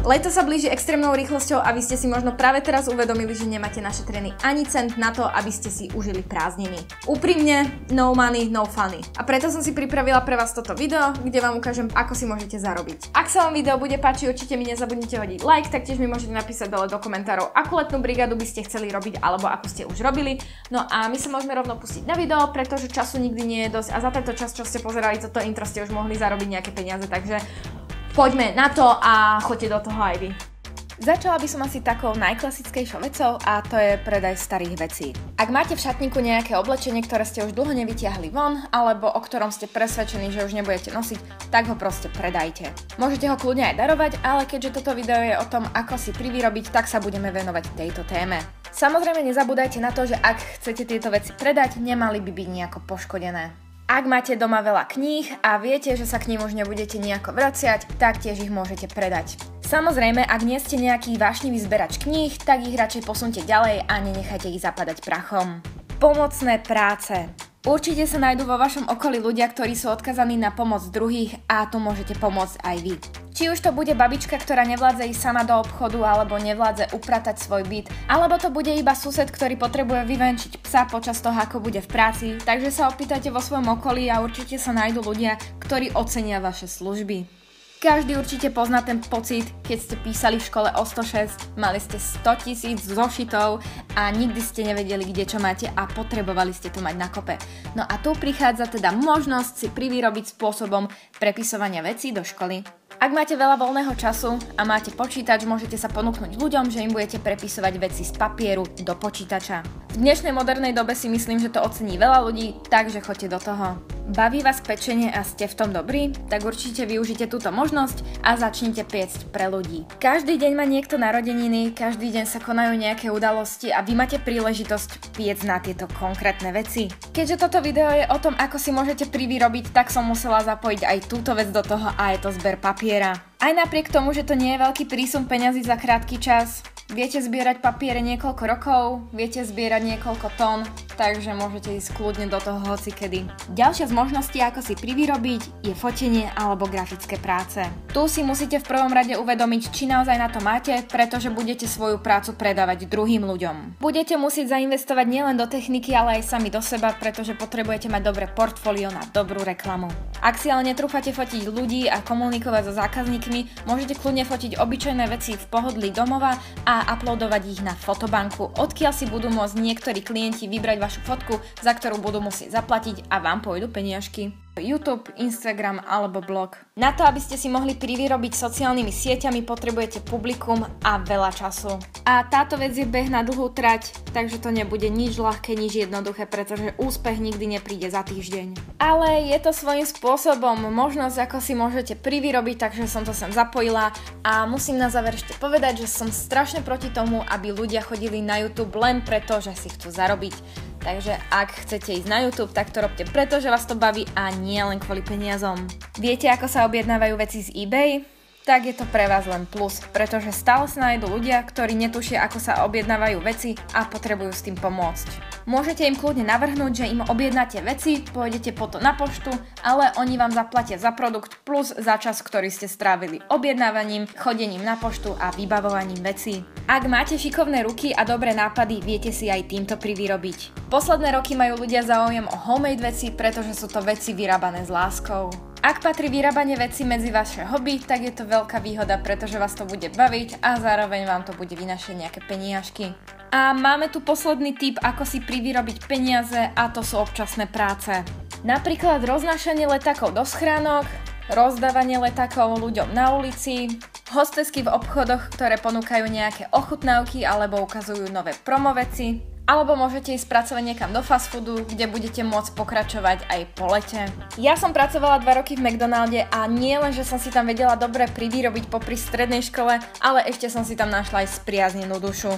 Leto sa blíži extrémnou rýchlosťou a vy ste si možno práve teraz uvedomili, že nemáte našetrený ani cent na to, aby ste si užili prázdniny. Úprimne, no money, no funny. A preto som si pripravila pre vás toto video, kde vám ukážem, ako si môžete zarobiť. Ak sa vám video bude páčiť, určite mi nezabudnite hodiť like, taktiež mi môžete napísať dole do komentárov, akú letnú brigádu by ste chceli robiť alebo akú ste už robili. No a my sa môžeme rovno pustiť na video, pretože času nikdy nie je dosť a za tento čas, čo ste pozerali toto intro, ste už mohli zarobiť nejaké peniaze, takže poďme na to a choďte do toho aj vy. Začala by som asi takou najklasickejšou vecou a to je predaj starých vecí. Ak máte v šatníku nejaké oblečenie, ktoré ste už dlho nevytiahli von, alebo o ktorom ste presvedčení, že už nebudete nosiť, tak ho proste predajte. Môžete ho kľudne aj darovať, ale keďže toto video je o tom, ako si privyrobiť, tak sa budeme venovať tejto téme. Samozrejme nezabúdajte na to, že ak chcete tieto veci predať, nemali by byť nejako poškodené. Ak máte doma veľa kníh a viete, že sa k ním už nebudete nejako vraciať, tak tiež ich môžete predať. Samozrejme, ak nie ste nejaký vášnivý zberač kníh, tak ich radšej posunte ďalej a nenechajte ich zapadať prachom. Pomocné práce. Určite sa nájdú vo vašom okolí ľudia, ktorí sú odkazaní na pomoc druhých a tu môžete pomôcť aj vy. Či už to bude babička, ktorá nevládze ísť sama do obchodu alebo nevládze upratať svoj byt, alebo to bude iba sused, ktorý potrebuje vyvenčiť psa počas toho, ako bude v práci, takže sa opýtajte vo svojom okolí a určite sa nájdú ľudia, ktorí ocenia vaše služby. Každý určite pozná ten pocit, keď ste písali v škole o 106, mali ste 100 000 zošitov a nikdy ste nevedeli, kde čo máte a potrebovali ste to mať na kope. No a tu prichádza teda možnosť si privyrobiť spôsobom prepisovania vecí do školy. Ak máte veľa voľného času a máte počítač, môžete sa ponúknuť ľuďom, že im budete prepisovať veci z papieru do počítača. V dnešnej modernej dobe si myslím, že to ocení veľa ľudí, takže choďte do toho. Baví vás pečenie a ste v tom dobrí? Tak určite využite túto možnosť a začnite piecť pre ľudí. Každý deň má niekto narodeniny, každý deň sa konajú nejaké udalosti a vy máte príležitosť piecť na tieto konkrétne veci. Keďže toto video je o tom, ako si môžete privyrobiť, tak som musela zapojiť aj túto vec do toho a je to zber papiera. Aj napriek tomu, že to nie je veľký prísun peňazí za krátky čas, viete zbierať papiere niekoľko rokov, viete zbierať niekoľko tón, takže môžete ísť kľudne do toho hocikedy. Ďalšia z možností, ako si privyrobiť, je fotenie alebo grafické práce. Tu si musíte v prvom rade uvedomiť, či naozaj na to máte, pretože budete svoju prácu predávať druhým ľuďom. Budete musieť zainvestovať nielen do techniky, ale aj sami do seba, pretože potrebujete mať dobré portfólio na dobrú reklamu. Ak si ale netrúfate fotiť ľudí a komunikovať so zákazníkmi, môžete kľudne fotiť obyčajné veci v pohodlí domova a uploadovať ich na fotobanku, odkiaľ si budú môcť niektorí klienti vybrať vašu fotku, za ktorú budú musieť zaplatiť a vám pôjdu peniažky. YouTube, Instagram alebo blog. Na to, aby ste si mohli privyrobiť sociálnymi sieťami, potrebujete publikum a veľa času. A táto vec je beh na dlhú trať, takže to nebude nič ľahké, nič jednoduché, pretože úspech nikdy nepríde za týždeň. Ale je to svojím spôsobom možnosť, ako si môžete privyrobiť, takže som to sem zapojila a musím na záver ešte povedať, že som strašne proti tomu, aby ľudia chodili na YouTube len preto, že si chcú zarobiť. Takže ak chcete ísť na YouTube, tak to robte preto, že vás to baví a nie len kvôli peniazom. Viete, ako sa objednávajú veci z eBay? Tak je to pre vás len plus, pretože stále sa nájdú ľudia, ktorí netušia, ako sa objednávajú veci a potrebujú s tým pomôcť. Môžete im kľudne navrhnúť, že im objednáte veci, pôjdete potom na poštu, ale oni vám zaplatia za produkt plus za čas, ktorý ste strávili objednávaním, chodením na poštu a vybavovaním vecí. Ak máte šikovné ruky a dobré nápady, viete si aj týmto privyrobiť. Posledné roky majú ľudia záujem o homemade veci, pretože sú to veci vyrábané s láskou. Ak patrí vyrábanie veci medzi vaše hobby, tak je to veľká výhoda, pretože vás to bude baviť a zároveň vám to bude vynášať nejaké peniažky. A máme tu posledný tip, ako si privyrobiť peniaze a to sú občasné práce. Napríklad roznášanie letákov do schránok, rozdávanie letákov ľuďom na ulici, hostesky v obchodoch, ktoré ponúkajú nejaké ochutnávky alebo ukazujú nové promoveci, alebo môžete ísť pracovať niekam do fast foodu, kde budete môcť pokračovať aj po lete. Ja som pracovala 2 roky v McDonalde a nie len, že som si tam vedela dobre privyrobiť popri strednej škole, ale ešte som si tam našla aj spriaznenú dušu.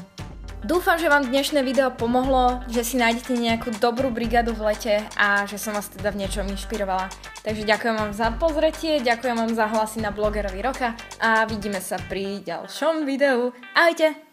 Dúfam, že vám dnešné video pomohlo, že si nájdete nejakú dobrú brigádu v lete a že som vás teda v niečom inšpirovala. Takže ďakujem vám za pozretie, ďakujem vám za hlasy na blogerovi roka a vidíme sa pri ďalšom videu. Ahojte!